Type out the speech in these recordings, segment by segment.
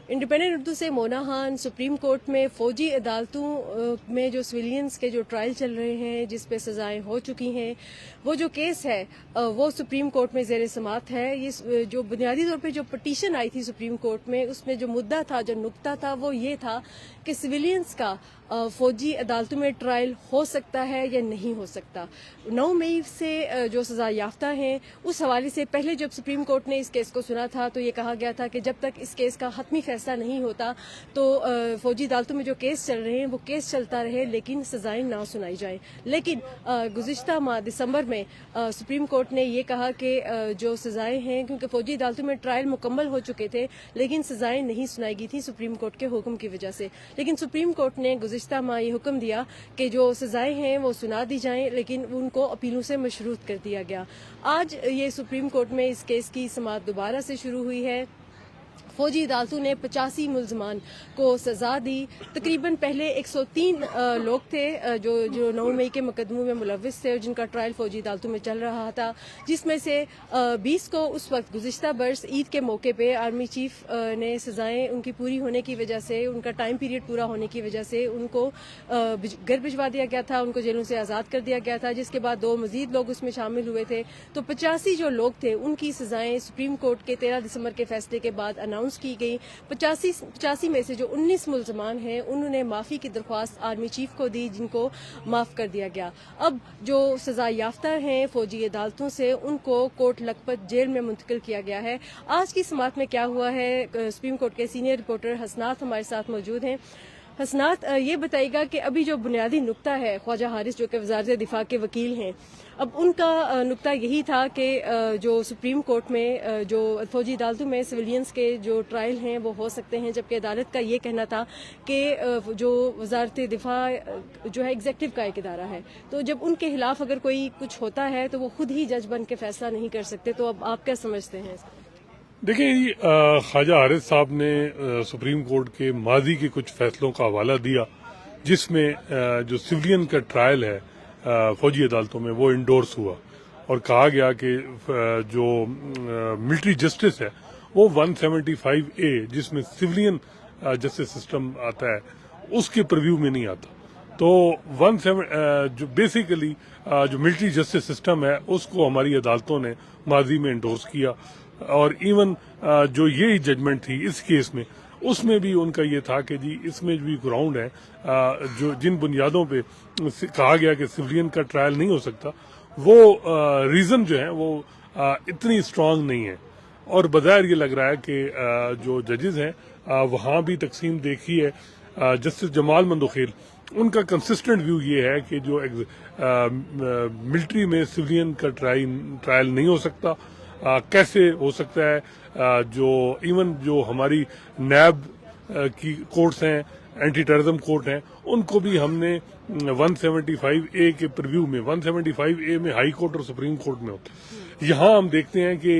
Independent Urdu से Mona Khan. Supreme court में फौजी अदालतों में जो सिविलियंस के जो ट्रायल चल रहे हैं, जिस पे सजाएं हो चुकी हैं, वो जो केस है वो सुप्रीम कोर्ट में ज़ेर समात है। ये जो बुनियादी तौर पे जो पटिशन आई थी सुप्रीम कोर्ट में, उसमें जो मुद्दा था, जो नुक्ता था, वो ये था कि सिविलियंस का फौजी अदालतों में ट्रायल हो सकता है या नहीं हो सकता। 9 मई से जो सजा याफ्ता हैं, उस हवाले से पहले जब सुप्रीम कोर्ट ने इस केस को सुना था तो ये कहा गया था कि जब तक इस केस का हतमी फैसला नहीं होता तो फौजी अदालतों में जो केस चल रहे हैं वो केस चलता रहे, लेकिन सजाएं ना सुनाई जाएं। लेकिन गुज़िश्ता माह दिसंबर में सुप्रीम कोर्ट ने ये कहा कि जो सजाएं हैं, क्योंकि फौजी अदालतों में ट्रायल मुकम्मल हो चुके थे लेकिन सजाएं नहीं सुनाई गई थी सुप्रीम कोर्ट के हुक्म की वजह से, लेकिन सुप्रीम कोर्ट ने गुज़िश्ता माह ये हुक्म दिया कि जो सजाएं हैं वो सुना दी जाएं, लेकिन उनको अपीलों से मशरूत कर दिया गया। आज ये सुप्रीम कोर्ट में इस केस की समाअत दोबारा से शुरू हुई है। फौजी अदालतों ने 85 मुल्ज़मान को सजा दी। तकरीबन पहले 103 लोग थे जो 9 मई के मुकदमों में मुलव्विस थे और जिनका ट्रायल फौजी अदालतों में चल रहा था, जिसमें से 20 को उस वक्त गुज़िश्ता बरस ईद के मौके पे आर्मी चीफ ने सजाएं उनकी पूरी होने की वजह से, उनका टाइम पीरियड पूरा होने की वजह से उनको घर भिजवा दिया गया था, उनको जेलों से आज़ाद कर दिया गया था, जिसके बाद 2 मजीद लोग उसमें शामिल हुए थे। तो 85 जो लोग थे उनकी सजाएं सुप्रीम कोर्ट के 13 दिसंबर के फैसले के बाद अनाउंस की गई। 85 में से जो 19 मुल्ज़मान हैं उन्होंने माफ़ी की दरख्वास्त आर्मी चीफ को दी, जिनको माफ़ कर दिया गया। अब जो सजा याफ्ता हैं फौजी अदालतों से, उनको कोट लखपत जेल में मुंतकिल किया गया है। आज की समाअत में क्या हुआ है, सुप्रीम कोर्ट के सीनियर रिपोर्टर हसनात हमारे साथ मौजूद हैं। हसनात, ये बताइएगा कि अभी जो बुनियादी नुक्ता है, ख्वाजा हारिस जो कि वज़ारत दिफा के वकील हैं, अब उनका नुक्ता यही था कि जो सुप्रीम कोर्ट में जो फौजी अदालतों में सिविलियंस के जो ट्रायल हैं वो हो सकते हैं, जबकि अदालत का ये कहना था कि जो वज़ारत दिफा जो है एग्जेक्टिव का एक इदारा है, तो जब उनके खिलाफ अगर कोई कुछ होता है तो वो खुद ही जज बन के फैसला नहीं कर सकते। तो अब आप क्या समझते हैं? देखिए, ख्वाजा हारिस साहब ने सुप्रीम कोर्ट के माजी के कुछ फैसलों का हवाला दिया, जिसमें जो सिविलियन का ट्रायल है फौजी अदालतों में वो इंडोर्स हुआ और कहा गया कि जो मिलिट्री जस्टिस है वो 175A, जिसमें सिविलियन जस्टिस सिस्टम आता है, उसके प्रीव्यू में नहीं आता। तो जो बेसिकली जो मिलिट्री जस्टिस सिस्टम है उसको हमारी अदालतों ने माजी में इंडोर्स किया, और इवन जो ये जजमेंट थी इस केस में, उसमें भी उनका ये था कि जी इसमें भी ग्राउंड है, जो जिन बुनियादों पे कहा गया कि सिविलियन का ट्रायल नहीं हो सकता, वो रीज़न जो है वो इतनी स्ट्रांग नहीं है। और बज़ाहिर ये लग रहा है कि जो जजेस हैं वहाँ भी तकसीम देखी है। जस्टिस जमाल मंदोखेल, उनका कंसिस्टेंट व्यू ये है कि जो मिलिट्री में सिविलियन का ट्रायल नहीं हो सकता। कैसे हो सकता है? जो इवन जो हमारी नैब की कोर्ट्स हैं, एंटी टेररिज्म कोर्ट हैं, उनको भी हमने 175A के प्रीव्यू में, 175A में हाई कोर्ट और सुप्रीम कोर्ट में होता है। यहाँ हम देखते हैं कि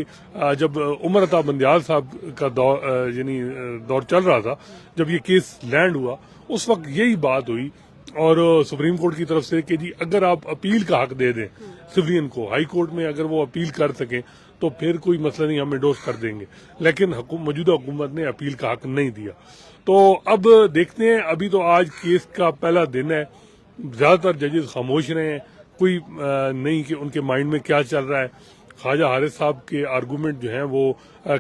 जब उमर अता बंदियाल साहब का दौर चल रहा था, जब ये केस लैंड हुआ, उस वक्त यही बात हुई और सुप्रीम कोर्ट की तरफ से कि जी अगर आप अपील का हक दे दें सिविलियन को, हाई कोर्ट में अगर वो अपील कर सकें तो फिर कोई मसला नहीं, हम इंडोर्स कर देंगे। लेकिन मौजूदा हुकूमत ने अपील का हक नहीं दिया। तो अब देखते हैं, अभी तो आज केस का पहला दिन है, ज्यादातर जजेस खामोश रहे हैं, कोई नहीं कि उनके माइंड में क्या चल रहा है। ख्वाजा हारिस साहब के आर्गूमेंट जो हैं वो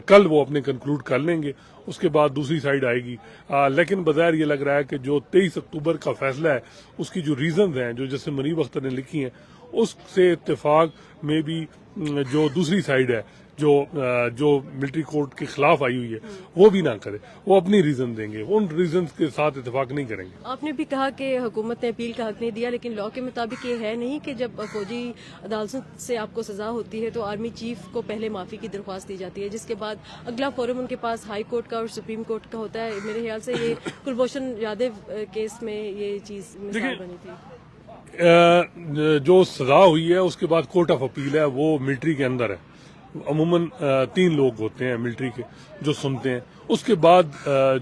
कल वो अपने कंक्लूड कर लेंगे, उसके बाद दूसरी साइड आएगी। लेकिन बज़ाहिर ये लग रहा है कि जो 23 अक्टूबर का फैसला है, उसकी जो रीजंस हैं, जो जैसे मुनीब अख्तर ने लिखी हैं, उससे इत्तेफाक में भी जो दूसरी साइड है, जो मिलिट्री कोर्ट के खिलाफ आई हुई है, वो भी ना करे, वो अपनी रीजन देंगे, उन रीजन के साथ इत्तेफाक नहीं करेंगे। आपने भी कहा कि हुकूमत ने अपील का हक नहीं दिया, लेकिन लॉ के मुताबिक ये है नहीं कि जब फौजी अदालतों से आपको सजा होती है तो आर्मी चीफ को पहले माफी की दरख्वास्त दी जाती है, जिसके बाद अगला फोरम उनके पास हाई कोर्ट का और सुप्रीम कोर्ट का होता है। मेरे ख्याल से ये कुलभूषण यादव केस में ये चीज मिसाल बनी थी। जो सजा हुई है उसके बाद कोर्ट ऑफ अपील है, वो मिलिट्री के अंदर है। अमूमन 3 लोग होते हैं मिलिट्री के जो सुनते हैं। उसके बाद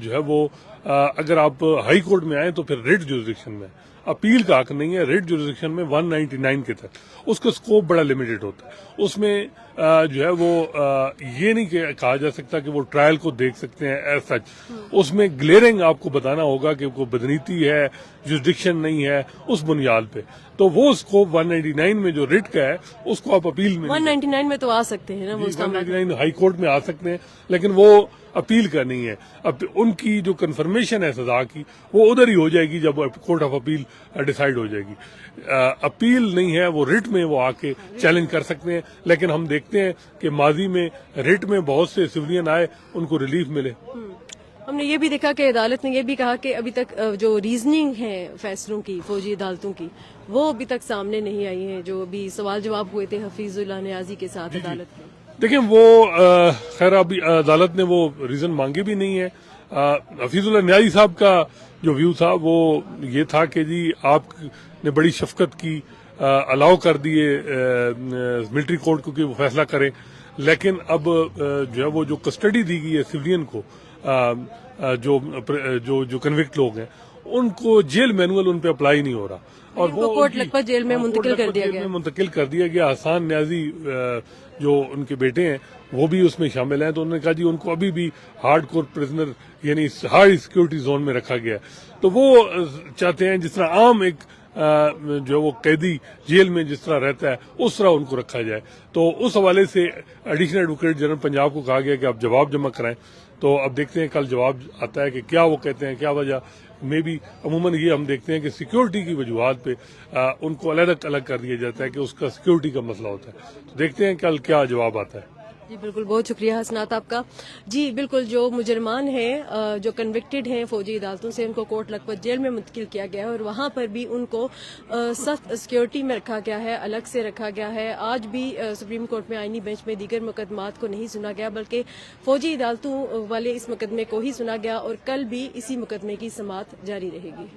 जो है वो अगर आप हाई कोर्ट में आए तो फिर रिट जुरिडिक्शन में, अपील का हक नहीं है। रिट जुरिडिक्शन में 199 के तहत उसका स्कोप बड़ा लिमिटेड होता है। उसमें जो है वो ये नहीं कहा जा सकता कि वो ट्रायल को देख सकते हैं एज सच। उसमें ग्लेयरिंग आपको बताना होगा कि कोई बदनीति है, जुरिडिक्शन नहीं है, उस बुनियाद पे। तो वो स्कोप 199 में जो रिट का है उसको आप अपील में 199 में तो आ सकते हैं ना वो, उसका 199 हाई कोर्ट में आ सकते हैं, लेकिन वो अपील का नहीं है। अब उनकी जो कन्फर्मेशन है सजा की वो उधर ही हो जाएगी जब कोर्ट ऑफ अपील डिसाइड हो जाएगी। अपील नहीं है, वो रिट में वो आके चैलेंज कर सकते हैं। लेकिन हम देखते हैं कि माजी में रिट में बहुत से सिविलियन आए, उनको रिलीफ मिले। हमने ये भी देखा कि अदालत ने ये भी कहा कि अभी तक जो रीजनिंग है फैसलों की, फौजी अदालतों की, वो अभी तक सामने नहीं आई है, जो अभी सवाल जवाब हुए थे हफीजुल्लाह नियाजी के साथ अदालत में। देखिए वो खैर अभी अदालत ने वो रीजन मांगे भी नहीं है। हफीजुल्लाह नियाजी साहब का जो व्यू था वो ये था कि जी आपने बड़ी शफकत की, अलाउ कर दिए मिलिट्री कोर्ट को कि वो फैसला करें, लेकिन अब जो है वो जो कस्टडी दी गई है सिविलियन को, जो कन्विक्ट लोग हैं उनको जेल मैनुअल उन पे अप्लाई नहीं हो रहा और वो कोर्ट लखपत जेल में मुंतकिल कर दिया गया। हसन न्याजी जो उनके बेटे हैं वो भी उसमें शामिल हैं, तो उन्होंने कहा जी उनको अभी भी हार्ड कोर प्रिजनर यानी हाई सिक्योरिटी जोन में रखा गया। तो वो चाहते हैं जिस तरह आम एक जो वो कैदी जेल में जिस तरह रहता है उस तरह उनको रखा जाए। तो उस हवाले से एडिशनल एडवोकेट जनरल पंजाब को कहा गया कि आप जवाब जमा कराएं। तो अब देखते हैं कल जवाब आता है कि क्या वो कहते हैं, क्या वजह में भी अमूमन ये हम देखते हैं कि सिक्योरिटी की वजूहात पे उनको अलग अलग कर दिया जाता है कि उसका सिक्योरिटी का मसला होता है। तो देखते हैं कल क्या जवाब आता है। जी बिल्कुल, बहुत शुक्रिया हसनात आपका। जी बिल्कुल, जो मुजरमान हैं जो कन्विक्टेड हैं फौजी अदालतों से, उनको कोर्ट लखपत जेल में मुंतकिल किया गया है और वहाँ पर भी उनको सख्त सिक्योरिटी में रखा गया है, अलग से रखा गया है। आज भी सुप्रीम कोर्ट में आईनी बेंच में दीगर मुकदमात को नहीं सुना गया, बल्कि फौजी अदालतों वाले इस मुकदमे को ही सुना गया और कल भी इसी मुकदमे की समाअत जारी रहेगी।